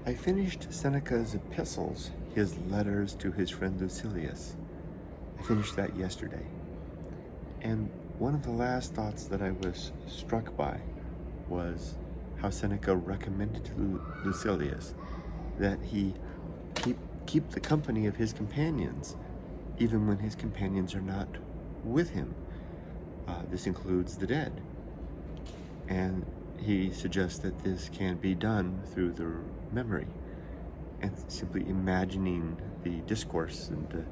I finished Seneca's epistles, his letters to his friend Lucilius. I finished that yesterday. And one of the last thoughts that I was struck by was how Seneca recommended to Lucilius that he keep the company of his companions, even when his companions are not with him. This includes the dead. And he suggests that this can be done through the memory and simply imagining the discourse and the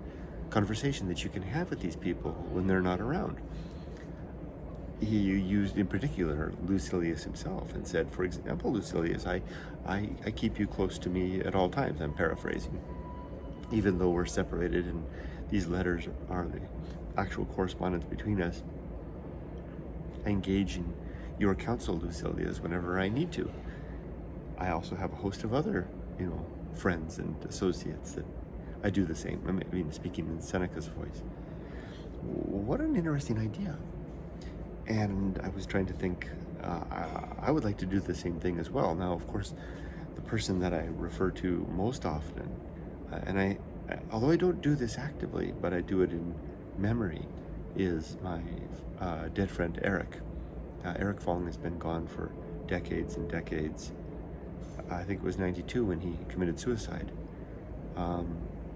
conversation that you can have with these people when they're not around. He used in particular Lucilius himself and said, for example, Lucilius, I keep you close to me at all times. I'm paraphrasing. Even though we're separated and these letters are the actual correspondence between us, I engage in your counsel, Lucilius, whenever I need to. I also have a host of other, friends and associates that I do the same. I mean, speaking in Seneca's voice. What an interesting idea. And I was trying to think, I would like to do the same thing as well. Now, of course, the person that I refer to most often, and although I don't do this actively, but I do it in memory, is my dead friend Eric. Eric Fong has been gone for decades and decades. I think it was 92 when he committed suicide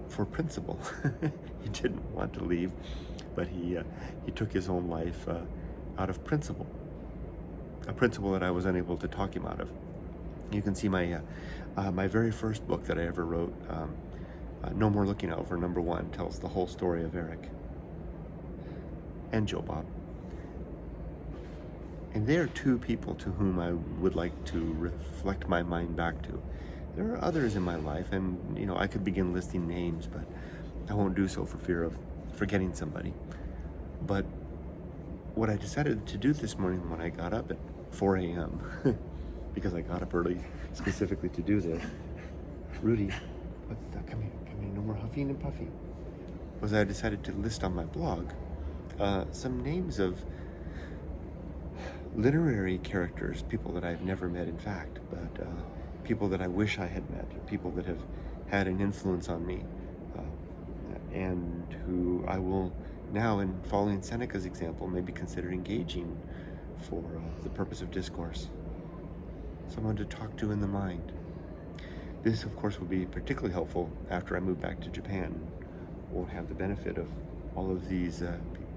for principle. He didn't want to leave, but he took his own life out of principle, a principle that I was unable to talk him out of. You can see my my very first book that I ever wrote, No More Looking Out for #1, tells the whole story of Eric and Joe Bob. And they are two people to whom I would like to reflect my mind back to. There are others in my life, and I could begin listing names, but I won't do so for fear of forgetting somebody. But what I decided to do this morning when I got up at 4 a.m., because I got up early specifically to do this, Rudy, what's that? Come here, no more huffing and puffing. Was I decided to list on my blog some names of literary characters, people that I've never met in fact, but people that I wish I had met, people that have had an influence on me, and who I will now, in following Seneca's example, maybe consider engaging for the purpose of discourse. Someone to talk to in the mind. This, of course, will be particularly helpful after I move back to Japan. Won't have the benefit of all of these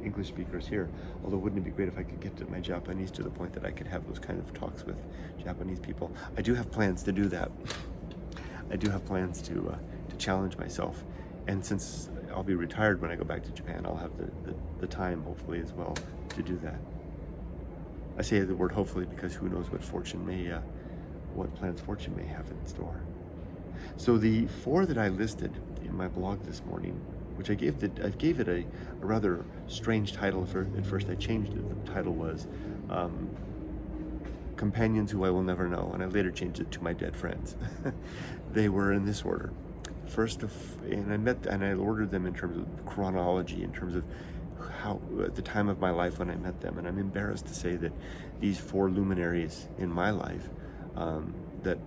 English speakers here, although wouldn't it be great if I could get to my Japanese to the point that I could have those kind of talks with Japanese people. I do have plans to do that. I do have plans to challenge myself, and since I'll be retired when I go back to Japan, I'll have the time, hopefully, as well, to do that. I say the word hopefully because who knows what plans fortune may have in store. So the 4 that I listed in my blog this morning, which I gave it a rather strange title at first. I changed it. The title was Companions Who I Will Never Know, and I later changed it to My Dead Friends. They were in this order. And I ordered them in terms of chronology, in terms of how at the time of my life when I met them. And I'm embarrassed to say that these 4 luminaries in my life, that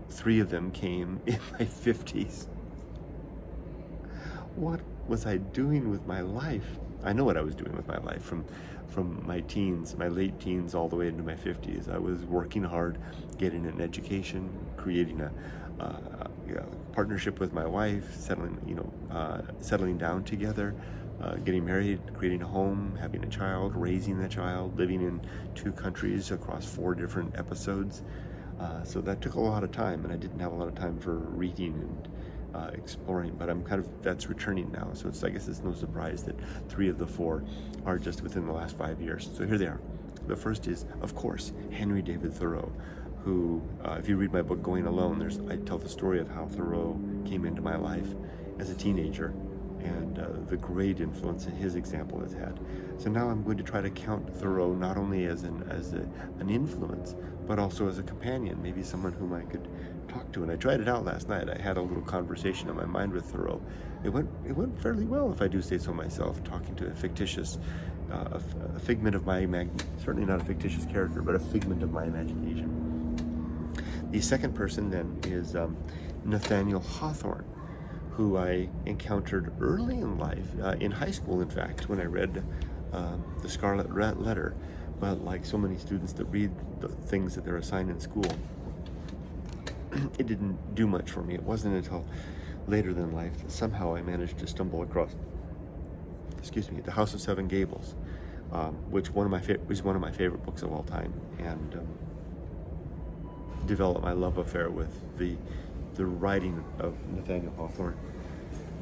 3 of them came in my 50s. What was I doing with my life? I know what I was doing with my life from my teens, my late teens, all the way into my 50s. I was working hard, getting an education, creating a partnership with my wife, settling down together, getting married, creating a home, having a child, raising a child, living in 2 countries across 4 different episodes. So that took a lot of time, and I didn't have a lot of time for reading and exploring, but that's returning now. So I guess it's no surprise that 3 of the 4 are just within the last 5 years. So here they are. The first is, of course, Henry David Thoreau, who, if you read my book, Going Alone, I tell the story of how Thoreau came into my life as a teenager and the great influence that his example has had. So now I'm going to try to count Thoreau not only as an influence, but also as a companion, maybe someone whom I could talk to. And I tried it out last night. I had a little conversation in my mind with Thoreau. It went fairly well, if I do say so myself, talking to a fictitious, a figment of my certainly not a fictitious character, but a figment of my imagination. The second person then is Nathaniel Hawthorne, who I encountered early in life, in high school in fact, when I read The Scarlet Letter. But like so many students that read the things that they're assigned in school, it didn't do much for me. It wasn't until later in life that somehow I managed to stumble across, The House of Seven Gables, which was one of my favorite books of all time, and developed my love affair with the writing of Nathaniel Hawthorne.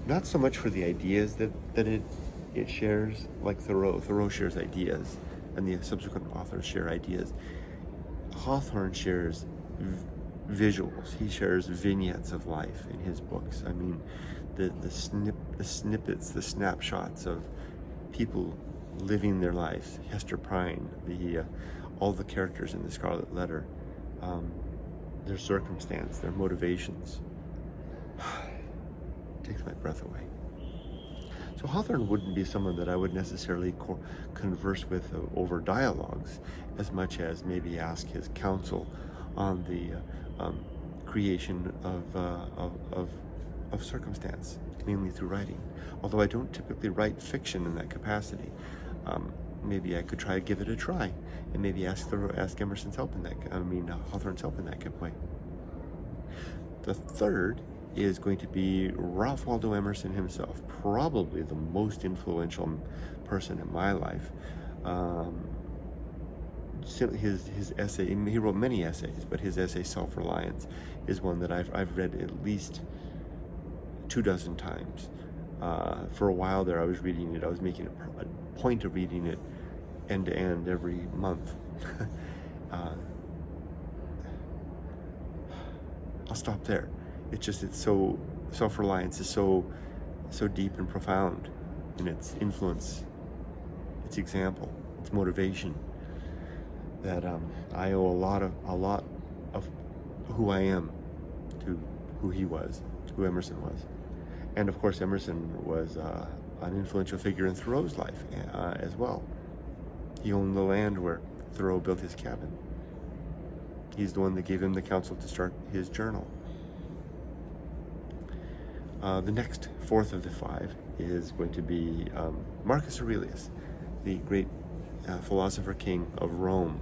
Not so much for the ideas that it shares, like Thoreau. Thoreau shares ideas, and the subsequent authors share ideas. Hawthorne shares visuals. He shares vignettes of life in his books. I mean, the snippets, the snapshots of people living their lives. Hester Prynne, all the characters in The Scarlet Letter, their circumstance, their motivations. Takes my breath away. So Hawthorne wouldn't be someone that I would necessarily converse with over dialogues, as much as maybe ask his counsel on the creation of circumstance, mainly through writing. Although I don't typically write fiction in that capacity, maybe I could try to give it a try, and maybe ask Emerson's help in that. Hawthorne's help in that way. The third is going to be Ralph Waldo Emerson himself, probably the most influential person in my life. His essay, he wrote many essays, but his essay Self-Reliance is one that I've read at least 24 times. For a while there, I was reading it. I was making a point of reading it end to end every month. I'll stop there. Self-reliance is so deep and profound in its influence, its example, its motivation, that I owe a lot of who I am to who he was, who Emerson was. And of course, Emerson was an influential figure in Thoreau's life as well. He owned the land where Thoreau built his cabin. He's the one that gave him the counsel to start his journal. The next, fourth of the five, is going to be Marcus Aurelius, the great philosopher king of Rome,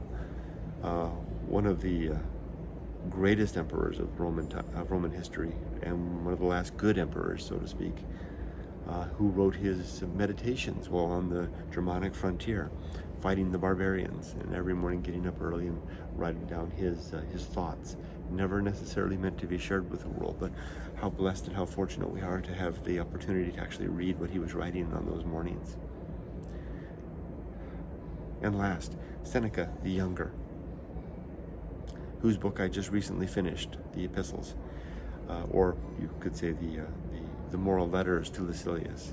one of the greatest emperors of Roman history, and one of the last good emperors, so to speak, who wrote his meditations while on the Germanic frontier, fighting the barbarians, and every morning getting up early and writing down his thoughts. Never necessarily meant to be shared with the world, but how blessed and how fortunate we are to have the opportunity to actually read what he was writing on those mornings. And last, Seneca the Younger, whose book I just recently finished, the Epistles, or you could say the moral letters to Lucilius.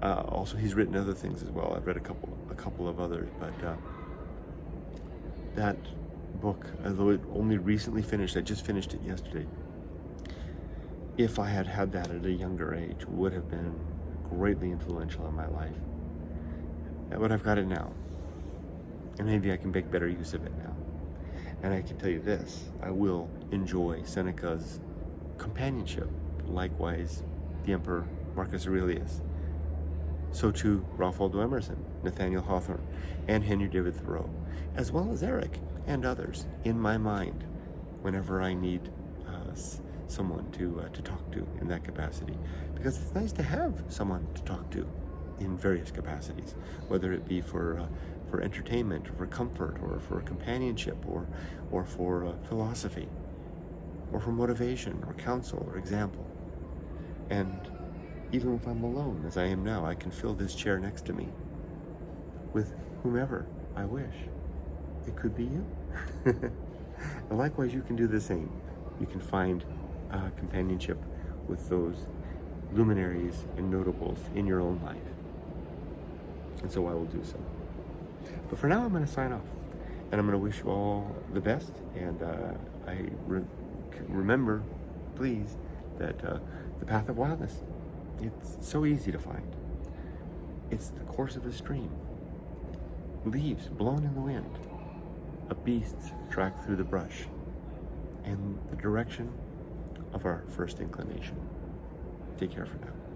Also, he's written other things as well. I've read a couple of others, but that book, although it only recently finished, I just finished it yesterday. If I had had that at a younger age, would have been greatly influential in my life. But I've got it now, and maybe I can make better use of it now. And I can tell you this, I will enjoy Seneca's companionship. Likewise, the Emperor Marcus Aurelius. So too, Ralph Waldo Emerson, Nathaniel Hawthorne, and Henry David Thoreau, as well as Eric and others in my mind whenever I need someone to talk to in that capacity. Because it's nice to have someone to talk to in various capacities, whether it be for entertainment, or for comfort, or for companionship, or for philosophy, or for motivation, or counsel, or example. And even if I'm alone, as I am now, I can fill this chair next to me with whomever I wish. It could be you. And likewise, you can do the same. You can find companionship with those luminaries and notables in your own life. And so I will do so. But for now, I'm going to sign off. And I'm going to wish you all the best. And remember, please, that the Path of Wildness, it's so easy to find. It's the course of a stream. Leaves blown in the wind. a beast's track through the brush, and the direction of our first inclination. Take care for now.